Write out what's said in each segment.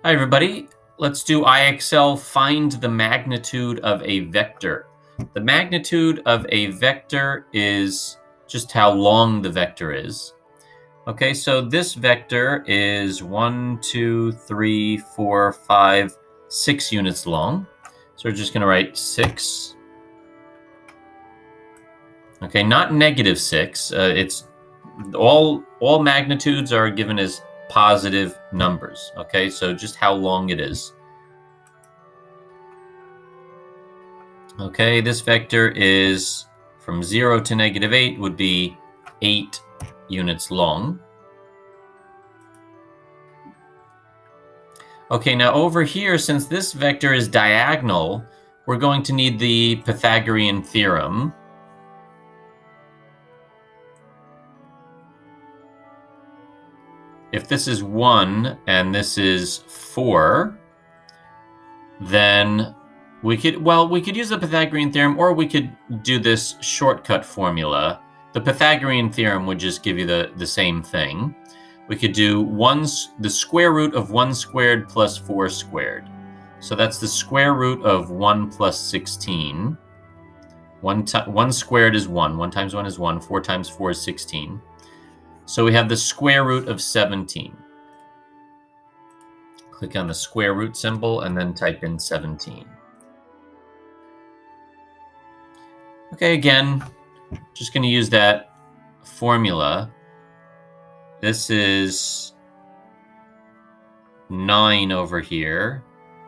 Hi, everybody. Let's do IXL, find the magnitude of a vector. The magnitude of a vector is just how long the vector is. Okay, so this vector is 1, 2, 3, 4, 5, 6 units long. So we're just going to write 6. Okay, not -6. It's all magnitudes are given as positive numbers. Okay, so just how long it is. Okay, this vector is from 0 to -8 would be 8 units long. Okay, now over here, since this vector is diagonal, we're going to need the Pythagorean theorem. If this is 1 and this is 4, then we could use the Pythagorean theorem, or we could do this shortcut formula. The Pythagorean theorem would just give you the same thing. We could do the square root of 1 squared plus 4 squared. So that's the square root of 1 plus 16. 1 squared is 1. 1 times 1 is 1. 4 times 4 is 16. So we have the square root of 17. Click on the square root symbol and then type in 17. Okay, again, just going to use that formula. This is 9 over here.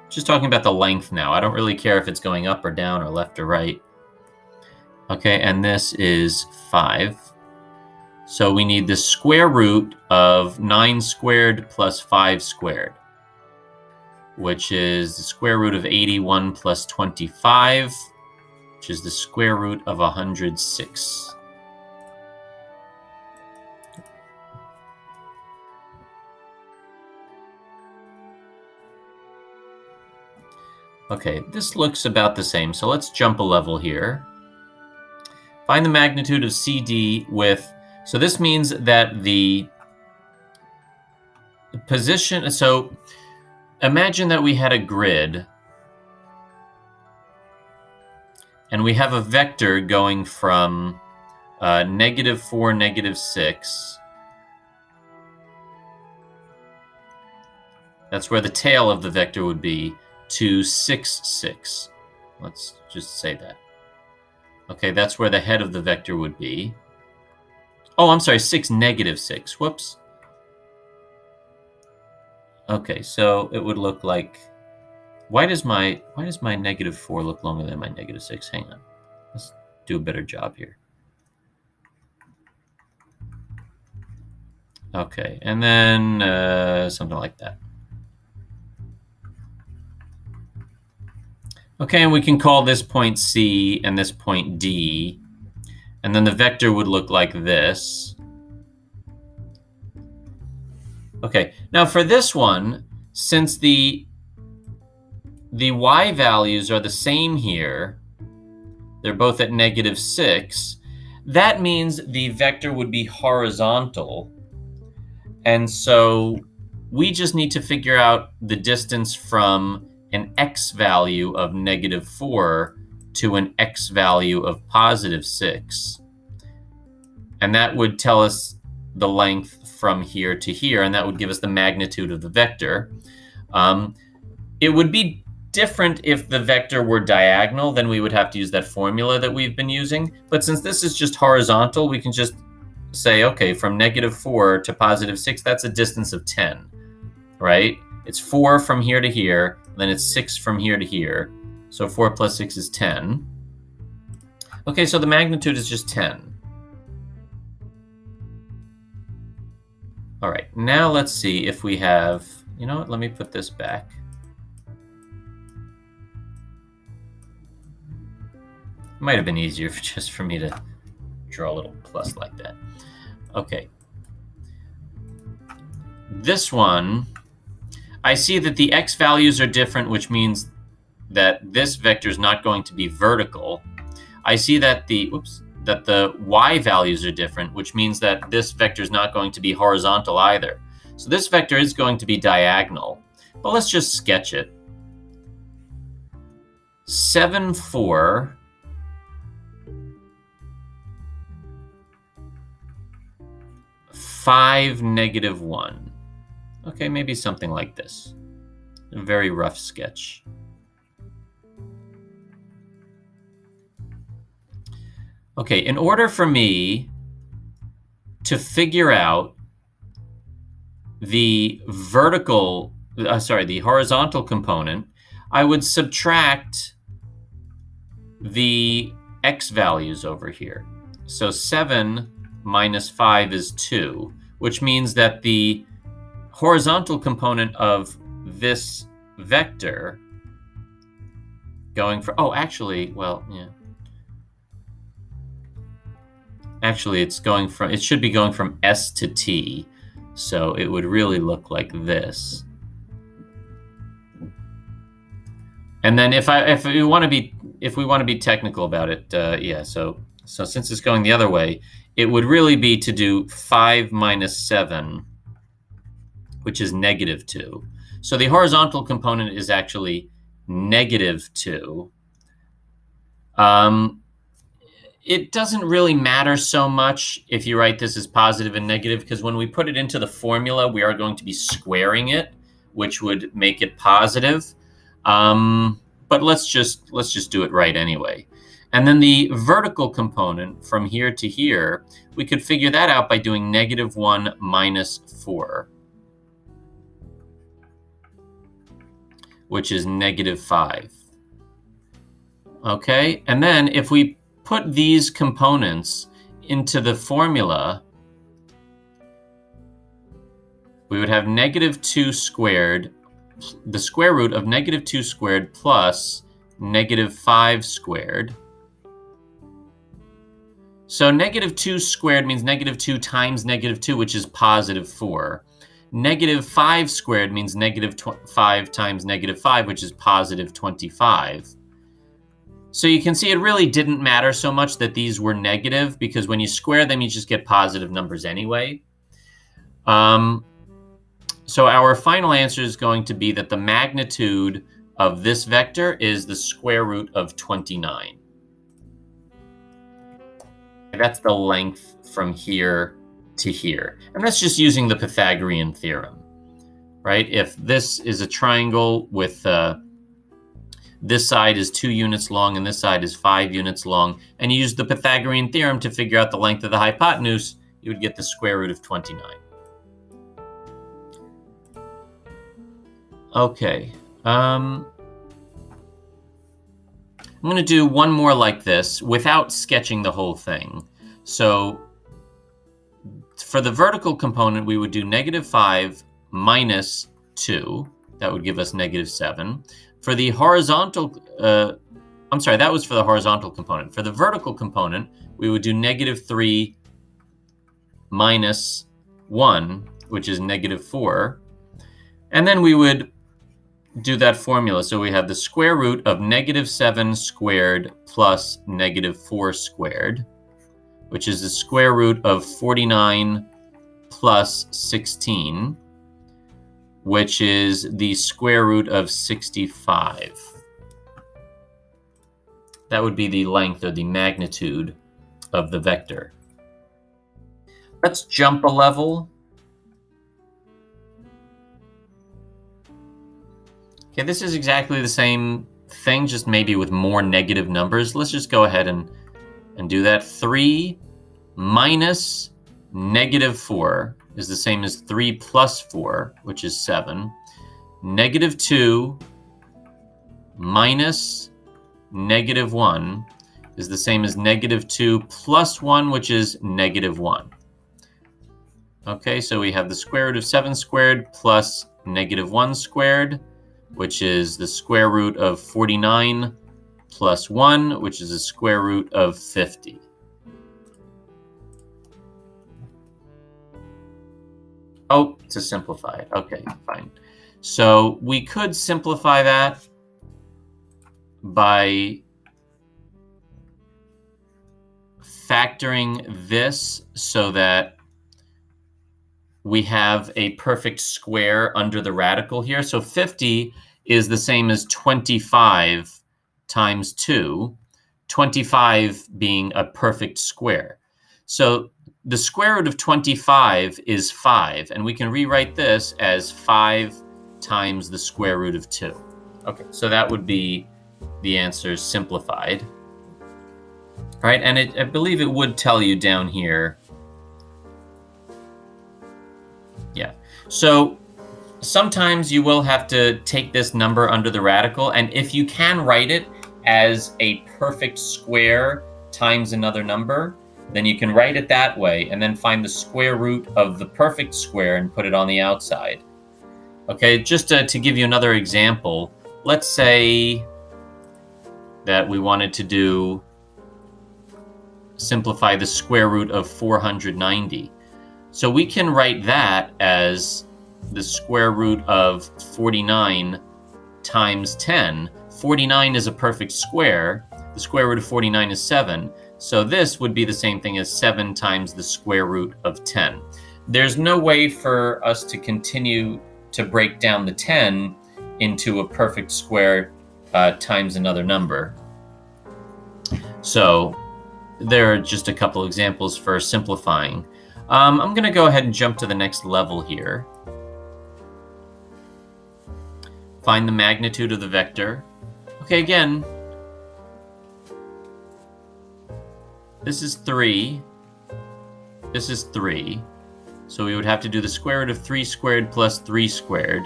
Just talking about the length now. I don't really care if it's going up or down or left or right. Okay, and this is 5. So we need the square root of 9 squared plus 5 squared, which is the square root of 81 plus 25, which is the square root of 106. Okay, this looks about the same, so let's jump a level here. Find the magnitude of CD with, so this means that the position, so imagine that we had a grid and we have a vector going from -4, -6. That's where the tail of the vector would be, to 6, 6. Let's just say that. Okay, that's where the head of the vector would be. Oh, I'm sorry, 6, -6. Whoops. Okay, so it would look like, why does my -4 look longer than my -6? Hang on. Let's do a better job here. Okay, and then something like that. Okay, and we can call this point C and this point D. And then the vector would look like this. Okay, now for this one, since the y values are the same here, they're both at -6, that means the vector would be horizontal. And so we just need to figure out the distance from an x value of -4 to an x value of +6. And that would tell us the length from here to here, and that would give us the magnitude of the vector. It would be different if the vector were diagonal, then we would have to use that formula that we've been using. But since this is just horizontal, we can just say, okay, from -4 to +6, that's a distance of 10, right? It's 4 from here to here, then it's 6 from here to here. So 4 plus 6 is 10. Okay, so the magnitude is just 10. All right, now let's see if we have, you know what, let me put this back. It might have been easier just for me to draw a little plus like that. Okay. This one, I see that the x values are different, which means that this vector is not going to be vertical. I see that the y values are different, which means that this vector is not going to be horizontal either. So this vector is going to be diagonal. But let's just sketch it. 7, 4, 5, -1. Okay, maybe something like this. A very rough sketch. Okay, in order for me to figure out the the horizontal component, I would subtract the x values over here. So 7 minus 5 is 2, which means that the horizontal component of this vector going for, actually it should be going from S to T. So it would really look like this. And then if we want to be technical about it, so since it's going the other way, it would really be to do 5 minus 7, which is -2. So the horizontal component is actually -2. It doesn't really matter so much if you write this as positive and negative, because when we put it into the formula, we are going to be squaring it, which would make it positive. But let's just do it right anyway. And then the vertical component from here to here, we could figure that out by doing -1 minus 4, which is -5. Okay, and then if we put these components into the formula, we would have -2 squared, the square root of -2 squared plus -5 squared. So -2 squared means -2 times -2, which is +4. -5 squared means -5 times -5, which is +25. So you can see it really didn't matter so much that these were negative, because when you square them, you just get positive numbers anyway. So our final answer is going to be that the magnitude of this vector is the square root of 29. That's the length from here to here. And that's just using the Pythagorean theorem, right? If this is a triangle with this side is 2 units long and this side is 5 units long, and you use the Pythagorean theorem to figure out the length of the hypotenuse, you would get the square root of 29. Okay. I'm going to do one more like this without sketching the whole thing. So for the vertical component, we would do -5 minus 2. That would give us -7. For the horizontal, that was for the horizontal component. For the vertical component, we would do -3 minus 1, which is -4. And then we would do that formula. So we have the square root of -7 squared plus -4 squared, which is the square root of 49 plus 16, which is the square root of 65. That would be the length or the magnitude of the vector. Let's jump a level. Okay, this is exactly the same thing, just maybe with more negative numbers. Let's just go ahead and do that. 3 minus -4 is the same as 3 plus 4, which is 7. -2 minus -1 is the same as -2 plus 1, which is -1. Okay, so we have the square root of 7 squared plus -1 squared, which is the square root of 49 plus 1, which is the square root of 50. Oh, to simplify it. Okay, fine. So we could simplify that by factoring this so that we have a perfect square under the radical here. So 50 is the same as 25 times 2, 25 being a perfect square. So the square root of 25 is 5, and we can rewrite this as 5 times the square root of 2. Okay, so that would be the answer simplified. All right, and I believe it would tell you down here. Yeah, so sometimes you will have to take this number under the radical, and if you can write it as a perfect square times another number, then you can write it that way and then find the square root of the perfect square and put it on the outside. Okay, just to give you another example, let's say that we wanted to simplify the square root of 490. So we can write that as the square root of 49 times 10. 49 is a perfect square. The square root of 49 is 7. So this would be the same thing as 7 times the square root of 10. There's no way for us to continue to break down the 10 into a perfect square times another number. So there are just a couple examples for simplifying. I'm going to go ahead and jump to the next level here. Find the magnitude of the vector. Okay, again, this is 3. This is 3. So we would have to do the square root of 3 squared plus 3 squared,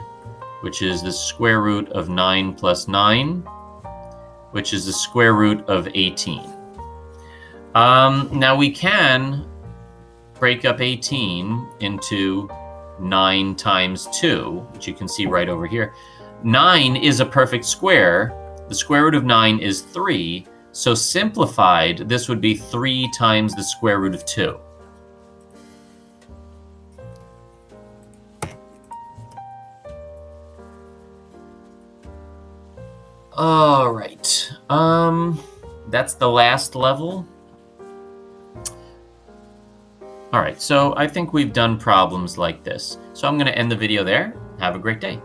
which is the square root of 9 plus 9, which is the square root of 18. Now we can break up 18 into 9 times 2, which you can see right over here. 9 is a perfect square. The square root of 9 is 3. So simplified, this would be 3 times the square root of 2. All right. That's the last level. All right, so I think we've done problems like this. So I'm going to end the video there. Have a great day.